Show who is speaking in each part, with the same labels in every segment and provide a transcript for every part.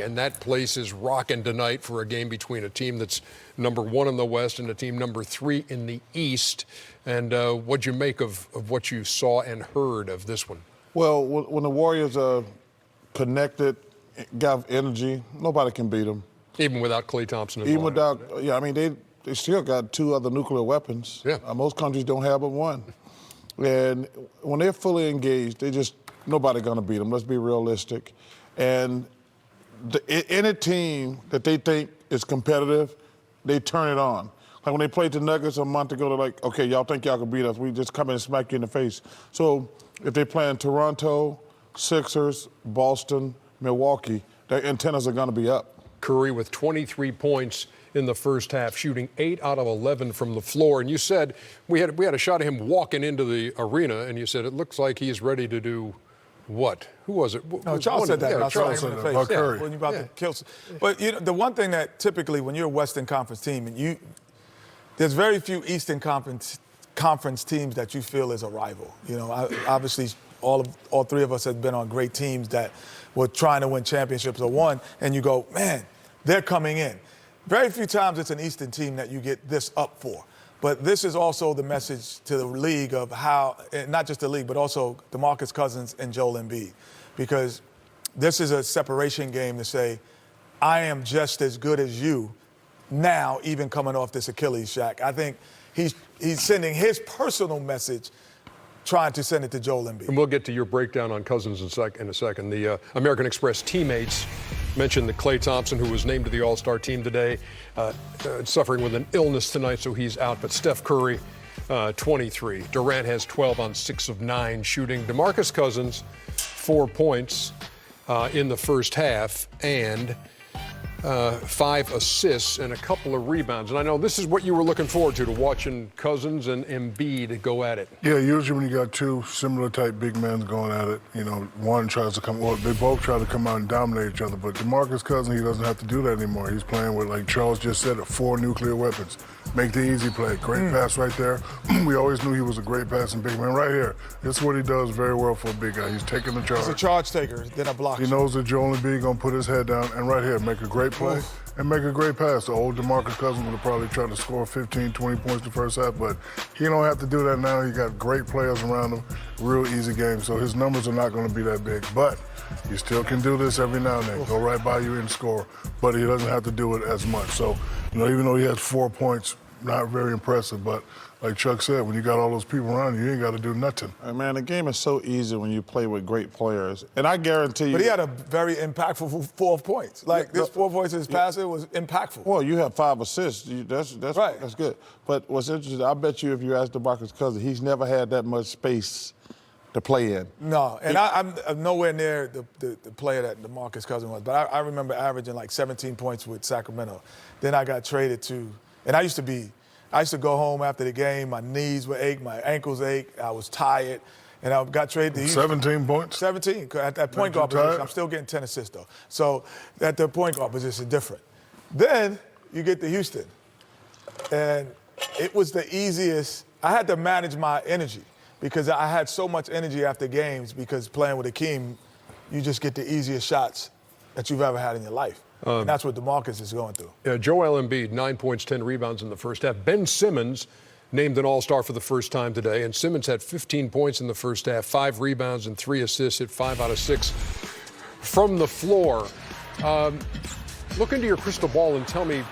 Speaker 1: and that place is rocking tonight for a game between a team that's number 1 in the West and a team number 3 in the East. And what'd you make of what you saw and heard of this one?
Speaker 2: Well, when the Warriors are connected, got energy, nobody can beat them.
Speaker 1: Even without Klay Thompson involved.
Speaker 2: Even without, yeah, I mean, they still got 2 other nuclear weapons.
Speaker 1: Yeah.
Speaker 2: Most countries don't have but one. And when they're fully engaged, nobody gonna beat them. Let's be realistic. And any team that they think is competitive, they turn it on. Like when they played the Nuggets a month ago, they're like, okay, y'all think y'all can beat us. We just come in and smack you in the face. So if they play in Toronto, Sixers, Boston, Milwaukee, their antennas are gonna be up.
Speaker 1: Curry with 23 points in the first half, shooting 8 out of 11 from the floor. And you said, we had a shot of him walking into the arena, and you said it looks like he's ready to do what? Who was it?
Speaker 3: No, Charles said that.
Speaker 1: Yeah,
Speaker 3: Charles said that about Curry. When you're about
Speaker 2: to
Speaker 3: kill. But you know, the one ththing that typically when you're a Western Conference team, and there's very few Eastern Conference teams that you feel is a rival. You know, obviously all 3 of us have been on great teams that were trying to win championships or won, and you go, man, they're coming in. Very few times it's an Eastern team that you get this up for. But this is also the message to the league of how, not just the league, but also DeMarcus Cousins and Joel Embiid. Because this is a separation game to say, I am just as good as you now, even coming off this Achilles, Shaq. I think he's sending his personal message, trying to send it to Joel Embiid.
Speaker 1: And we'll get to your breakdown on Cousins in a second. The American Express teammates mentioned that Klay Thompson, who was named to the All-Star team today, suffering with an illness tonight, so he's out. But Steph Curry, 23. Durant has 12 on 6 of 9 shooting. DeMarcus Cousins, 4 points in the first half, and 5 assists and a couple of rebounds. And I know this is what you were looking forward to watching Cousins and Embiid go at it.
Speaker 4: Yeah, usually when you got 2 similar type big men going at it, you know, one tries to come, well, they both try to come out and dominate each other. But DeMarcus Cousins, he doesn't have to do that anymore. He's playing with, like Charles just said, 4 nuclear weapons. Make the easy play. Great pass right there. We always knew he was a great passing big man. Right here, this is what he does very well for a big guy. He's taking the charge.
Speaker 3: He's a charge taker, then a blocker.
Speaker 4: He knows that Joel Embiid going to put his head down, and right here, make a great play and make a great pass. The old DeMarcus Cousins would have probably tried to score 15, 20 points the first half, but he don't have to do that now. He got great players around him, real easy game, so his numbers are not going to be that big. But he still can do this every now and then, go right by you and score, but he doesn't have to do it as much. So, you know, even though he has 4 points, not very impressive, but like Chuck said, when you got all those people around you, you ain't got to do nothing.
Speaker 2: Man, the game is so easy when you play with great players. And I guarantee you...
Speaker 3: But he had a very impactful 4 points. Like, this 4 points in his passing was impactful.
Speaker 2: Well, you have 5 assists. That's
Speaker 3: right.
Speaker 2: That's good. But what's interesting, I bet you if you ask DeMarcus Cousins, he's never had that much space to play in.
Speaker 3: No, and I'm nowhere near the player that DeMarcus Cousins was. But I remember averaging like 17 points with Sacramento. Then I got traded to... And I used to go home after the game, my knees would ache, my ankles ache, I was tired, and I got traded to Houston.
Speaker 4: 17 points?
Speaker 3: 17, at that point guard position. I'm still getting 10 assists, though. So at the point guard position, different. Then you get to Houston, and it was the easiest. I had to manage my energy because I had so much energy after games because playing with Akeem, you just get the easiest shots that you've ever had in your life. And that's what DeMarcus is going through.
Speaker 1: Joel Embiid, 9 points, 10 rebounds in the first half. Ben Simmons named an All-Star for the first time today, and Simmons had 15 points in the first half, 5 rebounds and 3 assists, hit 5 out of 6 from the floor. Look into your crystal ball and tell me,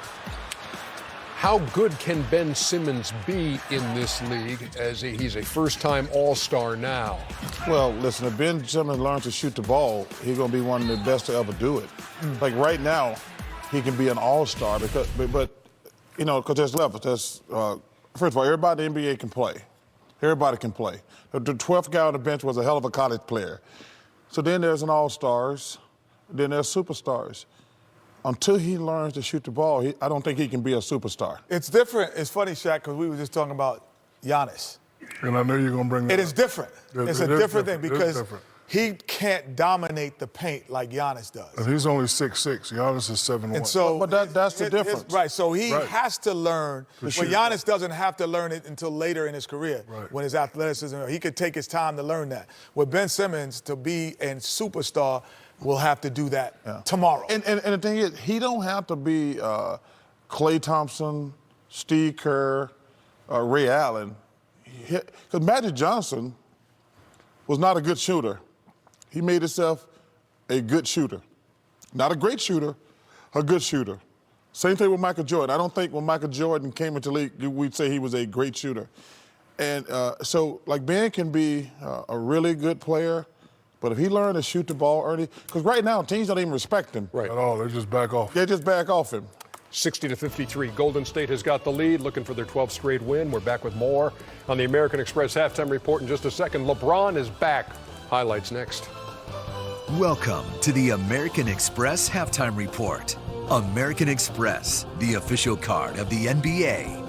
Speaker 1: how good can Ben Simmons be in this league as he's a first-time All-Star now?
Speaker 2: Well, listen, if Ben Simmons learns to shoot the ball, he's going to be one of the best to ever do it. Like right now, he can be an All-Star, but you know, because there's levels. There's, first of all, everybody in the NBA can play. Everybody can play. The 12th guy on the bench was a hell of a college player. So then there's an All-Stars, then there's superstars. Until he learns to shoot the ball, I don't think he can be a superstar.
Speaker 3: It's different. It's funny, Shaq, because we were just talking about Giannis.
Speaker 4: And I knew you were going to bring that
Speaker 3: It is different. It's a different thing because he can't dominate the paint like Giannis does.
Speaker 4: And he's only 6'6". Giannis is 7'1".
Speaker 3: And so,
Speaker 2: but that's the difference.
Speaker 3: Right, so he has to learn. But Giannis doesn't have to learn it until later in his career when his athleticism, he could take his time to learn that. With Ben Simmons, to be a superstar, will have to do that tomorrow.
Speaker 2: And the thing is, he don't have to be Klay Thompson, Steve Kerr, Ray Allen. Because Magic Johnson was not a good shooter. He made himself a good shooter. Not a great shooter, a good shooter. Same thing with Michael Jordan. I don't think when Michael Jordan came into the league, we'd say he was a great shooter. And so, like, Ben can be a really good player, but if he learned to shoot the ball early, because right now teams don't even respect him.
Speaker 1: Right.
Speaker 4: At all. They just back off.
Speaker 2: They just back off him.
Speaker 1: 60-53. Golden State has got the lead, looking for their 12th straight win. We're back with more on the American Express halftime report in just a second. LeBron is back. Highlights next.
Speaker 5: Welcome to the American Express halftime report. American Express, the official card of the NBA.